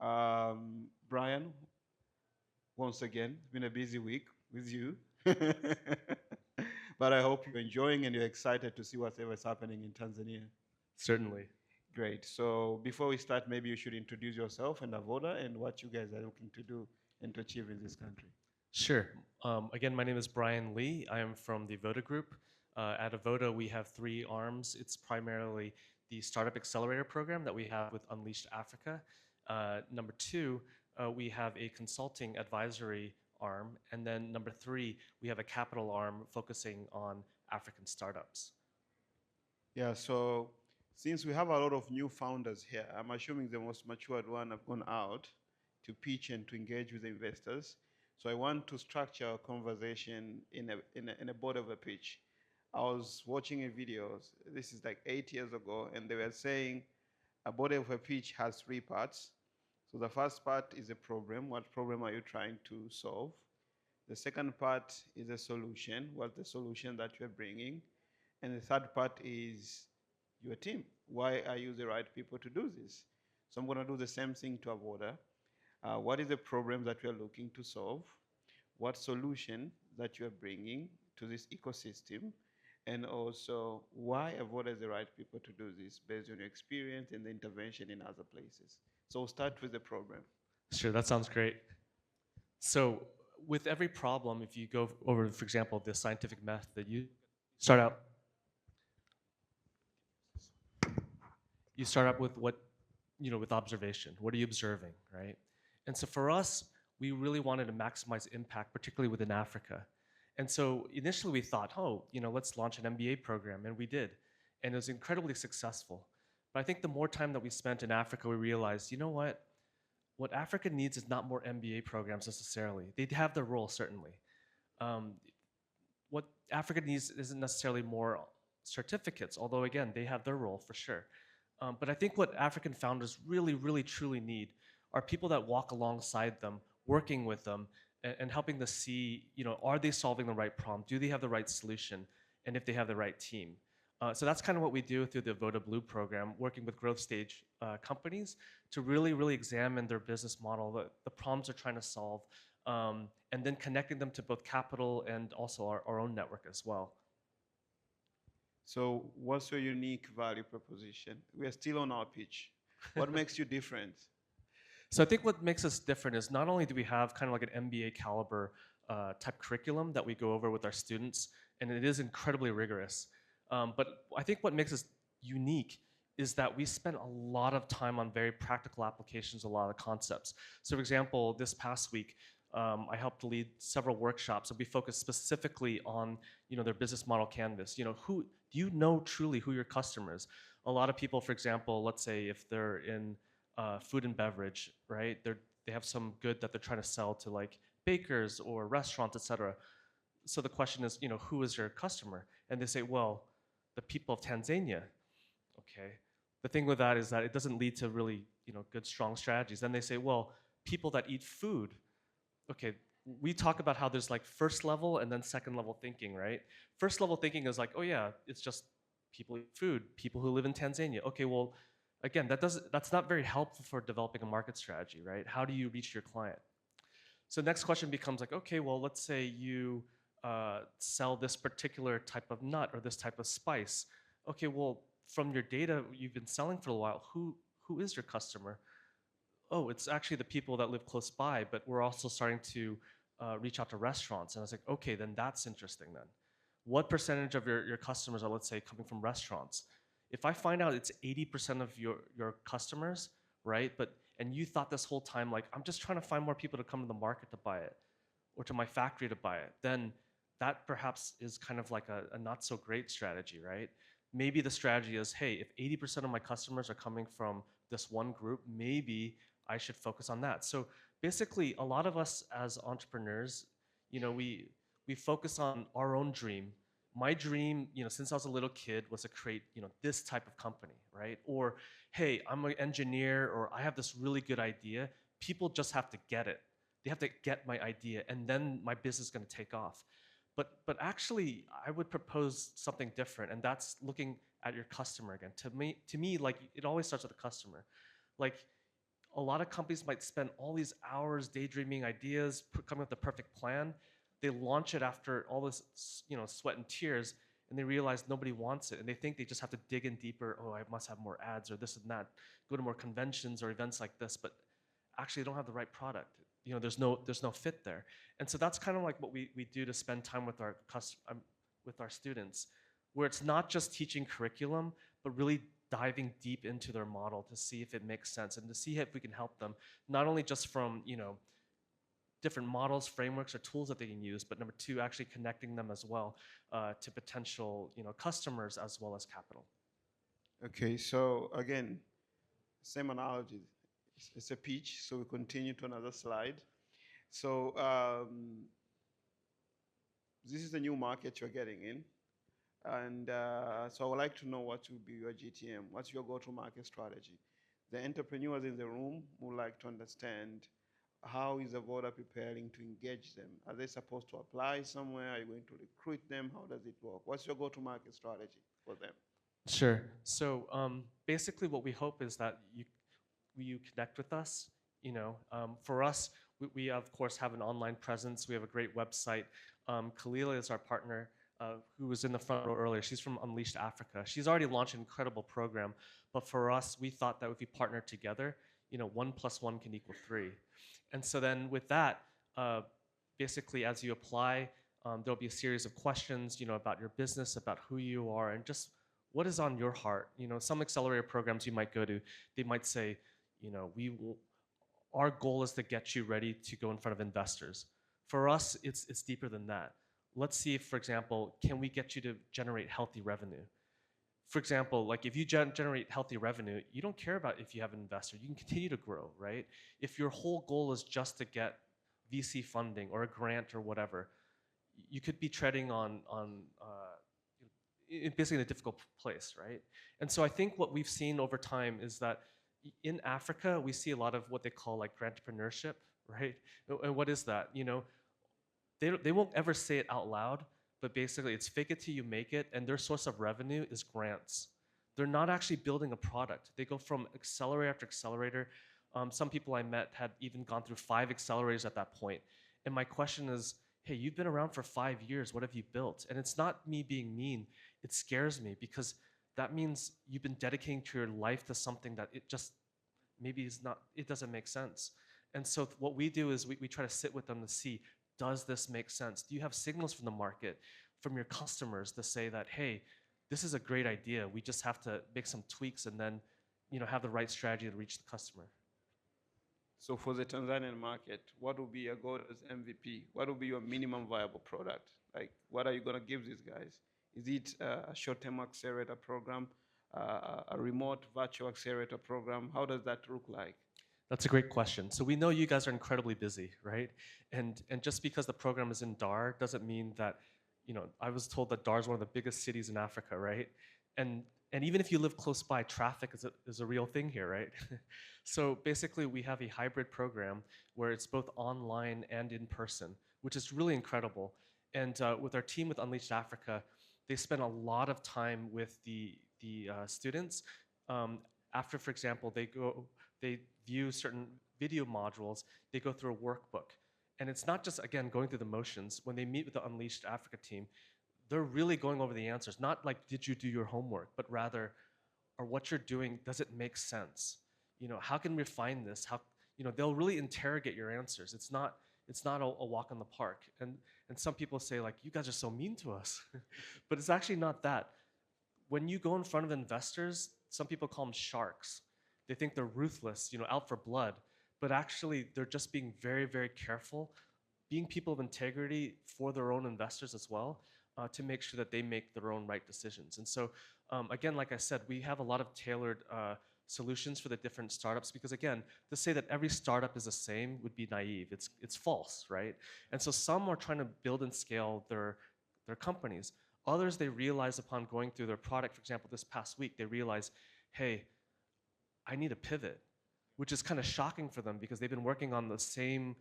Brian, once again, it's been a busy week with you. But I hope you're enjoying and you're excited to see whatever is happening in Tanzania. Certainly. Great. So before we start, maybe you should introduce yourself and Avoda and what you guys are looking to do and to achieve in this country. Sure. Again, my name is Brian Lee. I am from the Avoda Group. At Avoda, we have three arms. It's primarily the Startup Accelerator program that we have with Unleashed Africa. Number two, we have a consulting advisory arm. And then number three, we have a capital arm focusing on African startups. Yeah, so since we have a lot of new founders here, I'm assuming the most matured one have gone out to pitch and to engage with the investors. So I want to structure a conversation in a board of a pitch. I was watching a video, this is like 8 years ago, and they were saying a body of a pitch has three parts. So the first part is a problem. What problem are you trying to solve? The second part is a solution. What's the solution that you're bringing? And the third part is your team. Why are you the right people to do this? So I'm going to do the same thing to Avoda. What is the problem that we are looking to solve? What solution that you are bringing to this ecosystem? And also, why Avoda is the right people to do this based on your experience and the intervention in other places? So we'll start with the problem. Sure, that sounds great. So with every problem, if you go over, for example, the scientific method, start out you start out with with observation. What are you observing, right? And so for us, we really wanted to maximize impact, particularly within Africa. And so initially we thought, oh, let's launch an MBA program, and we did. And it was incredibly successful. But I think the more time that we spent in Africa, we realized, you know what? What Africa needs is not more MBA programs necessarily. They have their role, certainly. Um, what Africa needs isn't necessarily more certificates, although again, they have their role for sure. But I think what African founders really, really, truly need are people that walk alongside them, working with them, and helping to see, are they solving the right problem? Do they have the right solution? And if they have the right team. So that's kind of what we do through the Voda Blue program, working with growth stage companies to really, really examine their business model, the problems they're trying to solve, and then connecting them to both capital and also our own network as well. So what's your unique value proposition? We are still on our pitch. What makes you different? So I think what makes us different is not only do we have kind of like an MBA caliber type curriculum that we go over with our students, and it is incredibly rigorous, but I think what makes us unique is that we spend a lot of time on very practical applications, a lot of concepts. So for example, this past week, I helped lead several workshops, and we focused specifically on their business model canvas. Who do you know truly who your customers? A lot of people, for example, let's say if they're in food and beverage, right? They have some good that they're trying to sell to like bakers or restaurants, etc. So the question is, who is your customer? And they say, well, the people of Tanzania. Okay. The thing with that is that it doesn't lead to really, good, strong strategies. Then they say, well, people that eat food. Okay, we talk about how there's like first level and then second level thinking, right? First level thinking is like, oh yeah, it's just people eat food, people who live in Tanzania. Okay, well, again, that's not very helpful for developing a market strategy, right? How do you reach your client? So next question becomes like, okay, well, let's say you sell this particular type of nut or this type of spice. Okay, well, from your data you've been selling for a while, who is your customer? Oh, it's actually the people that live close by, but we're also starting to reach out to restaurants. And I was like, okay, then that's interesting then. What percentage of your customers are, let's say, coming from restaurants? If I find out it's 80% of your customers, right? And you thought this whole time, like, I'm just trying to find more people to come to the market to buy it or to my factory to buy it, then that perhaps is kind of like a not so great strategy, right? Maybe the strategy is, hey, if 80% of my customers are coming from this one group, maybe I should focus on that. So basically, a lot of us as entrepreneurs, we focus on our own dream. My dream, since I was a little kid, was to create, this type of company, right? Or, hey, I'm an engineer, or I have this really good idea. People just have to get it. They have to get my idea, and then my business is going to take off. But actually, I would propose something different, and that's looking at your customer again. To me, like it always starts with the customer. Like A lot of companies might spend all these hours daydreaming ideas, coming up with the perfect plan. They launch it after all this, sweat and tears, and they realize nobody wants it, and they think they just have to dig in deeper. Oh, I must have more ads or this and that. Go to more conventions or events like this, but actually, they don't have the right product. There's no fit there, and so that's kind of like what we do to spend time with with our students, where it's not just teaching curriculum, but really diving deep into their model to see if it makes sense and to see if we can help them, not only just from different models, frameworks, or tools that they can use, but number two, actually connecting them as well to potential customers as well as capital. Okay, so again, same analogy. It's a pitch, so we continue to another slide. So this is the new market you're getting in. And so I would like to know what will be your GTM. What's your go-to-market strategy? The entrepreneurs in the room would like to understand how is Avoda preparing to engage them? Are they supposed to apply somewhere? Are you going to recruit them? How does it work? What's your go-to-market strategy for them? Sure. So basically, what we hope is that you connect with us. For us, we of course have an online presence. We have a great website. Kalila is our partner, who was in the front row earlier. She's from Unleashed Africa. She's already launched an incredible program, but for us, we thought that if we partnered together, 1 + 1 can equal 3. And so then with that, basically as you apply, there'll be a series of questions, about your business, about who you are, and just what is on your heart. Some accelerator programs you might go to, they might say, our goal is to get you ready to go in front of investors. For us, it's deeper than that. Let's see if, for example, can we get you to generate healthy revenue? For example, like if you generate healthy revenue, you don't care about if you have an investor. You can continue to grow, right? If your whole goal is just to get VC funding or a grant or whatever, you could be treading on basically in a difficult place, right? And so I think what we've seen over time is that in Africa, we see a lot of what they call like grantpreneurship, right? And what is that? They won't ever say it out loud, but basically it's fake it till you make it, and their source of revenue is grants. They're not actually building a product. They go from accelerator after accelerator. Some people I met had even gone through 5 accelerators at that point. And my question is, hey, you've been around for 5 years. What have you built? And it's not me being mean. It scares me because that means you've been dedicating to your life to something that it just maybe is not, it doesn't make sense. And so what we do is we try to sit with them to see, does this make sense? Do you have signals from the market, from your customers to say that, hey, this is a great idea. We just have to make some tweaks and then have the right strategy to reach the customer. So for the Tanzanian market, what will be your goal as MVP? What will be your minimum viable product? Like, what are you going to give these guys? Is it a short-term accelerator program, a remote virtual accelerator program? How does that look like? That's a great question. So we know you guys are incredibly busy, right? And just because the program is in Dar doesn't mean that, I was told that Dar is one of the biggest cities in Africa, right? And even if you live close by, traffic is a real thing here, right? So basically, we have a hybrid program where it's both online and in person, which is really incredible. And with our team with Unleashed Africa, they spend a lot of time with the students. After, for example, they view certain video modules, they go through a workbook. And it's not just, again, going through the motions. When they meet with the Unleashed Africa team, they're really going over the answers. Not like, did you do your homework, but rather, or what you're doing, does it make sense? How can we refine this? How, they'll really interrogate your answers. It's not a walk in the park. And some people say, like, you guys are so mean to us. But it's actually not that. When you go in front of investors, some people call them sharks. They think they're ruthless, out for blood. But actually, they're just being very, very careful, being people of integrity for their own investors as well, to make sure that they make their own right decisions. And so, again, like I said, we have a lot of tailored solutions for the different startups because, again, to say that every startup is the same would be naive. It's false, right? And so some are trying to build and scale their companies. Others, they realize upon going through their product, for example, this past week, they realize, hey, I need a pivot, which is kind of shocking for them because they've been working on the same,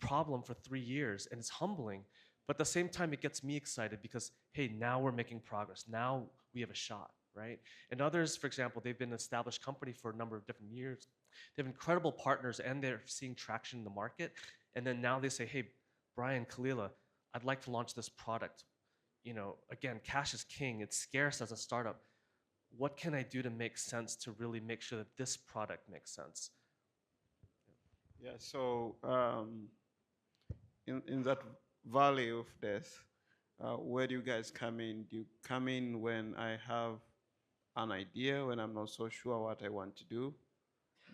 problem for 3 years, and it's humbling. But at the same time, it gets me excited because, hey, now we're making progress. Now we have a shot. right? And others, for example, they've been an established company for a number of different years. They have incredible partners and they're seeing traction in the market. And then now they say, hey, Brian, Kalila, I'd like to launch this product. Again, cash is king. It's scarce as a startup. What can I do to make sense to really make sure that this product makes sense? Yeah, so in that valley of death, where do you guys come in? Do you come in when I have an idea, when I'm not so sure what I want to do?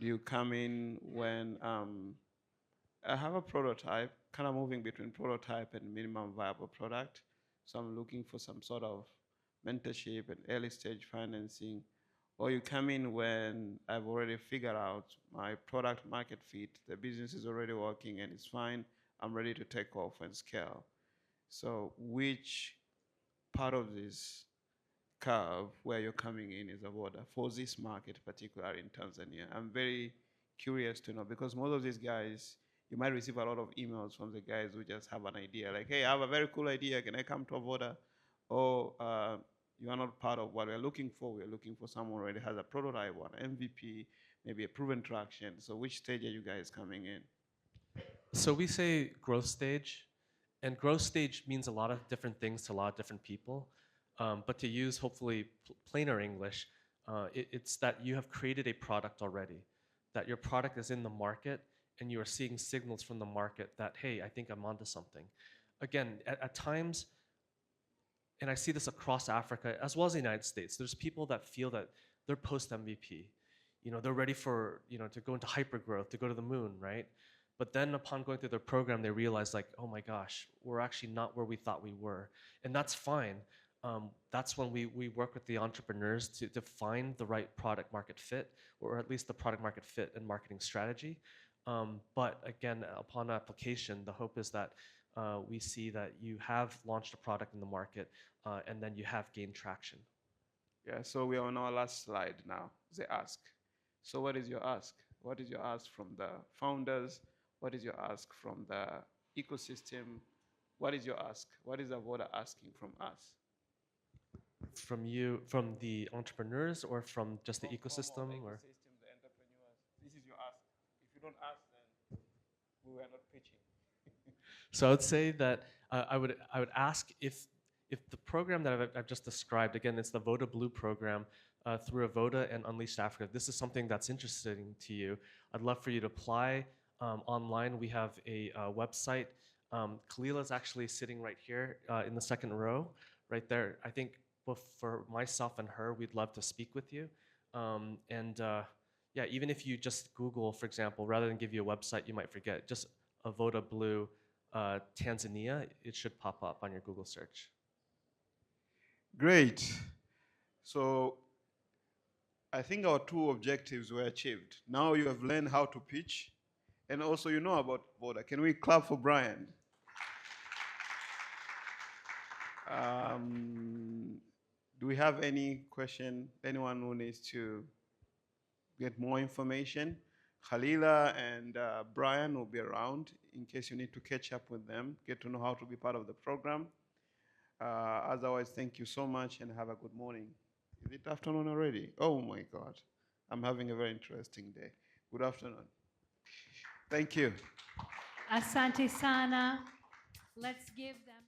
Do you come in when I have a prototype, kind of moving between prototype and minimum viable product? So I'm looking for some sort of mentorship and early stage financing. Or you come in when I've already figured out my product market fit, the business is already working and it's fine, I'm ready to take off and scale. So which part of this curve where you're coming in is a border for this market, particularly in Tanzania? I'm very curious to know because most of these guys, you might receive a lot of emails from the guys who just have an idea like, hey, I have a very cool idea. Can I come to Avoda? Or you are not part of what we're looking for. We're looking for someone who already has a prototype or an MVP, maybe a proven traction. So which stage are you guys coming in? So we say growth stage, and growth stage means a lot of different things to a lot of different people. But to use hopefully plainer English, it's that you have created a product already, that your product is in the market, and you are seeing signals from the market that, hey, I think I'm onto something. Again, at times, and I see this across Africa as well as the United States, there's people that feel that they're post MVP. They're ready for, to go into hyper growth, to go to the moon, right? But then upon going through their program, they realize like, oh my gosh, we're actually not where we thought we were. And that's fine. That's when we work with the entrepreneurs to find the right product market fit, or at least the product market fit and marketing strategy. But again, upon application, the hope is that we see that you have launched a product in the market and then you have gained traction. Yeah, so we are on our last slide now, the ask. So what is your ask? What is your ask from the founders? What is your ask from the ecosystem? What is your ask? What is Avoda asking from us? From you, from the entrepreneurs, or from just the ecosystem, the or? ecosystem, the entrepreneurs. This is your ask. If you don't ask, then we were not pitching. So I would say that I would ask if the program that I've just described, again, it's the Voda Blue program through Avoda and Unleashed Africa. This is something that's interesting to you. I'd love for you to apply online. We have a website. Kalila is actually sitting right here in the second row, right there. I think both for myself and her, we'd love to speak with you. Yeah, even if you just Google, for example, rather than give you a website, you might forget. Just Avoda Blue Tanzania, it should pop up on your Google search. Great. So I think our two objectives were achieved. Now you have learned how to pitch, and also you know about Voda. Can we clap for Brian? Do we have any question? Anyone who needs to get more information? Khalila and Brian will be around in case you need to catch up with them, get to know how to be part of the program. Otherwise, thank you so much and have a good morning. Is it afternoon already? Oh my God. I'm having a very interesting day. Good afternoon. Thank you. Asante sana. Let's give them.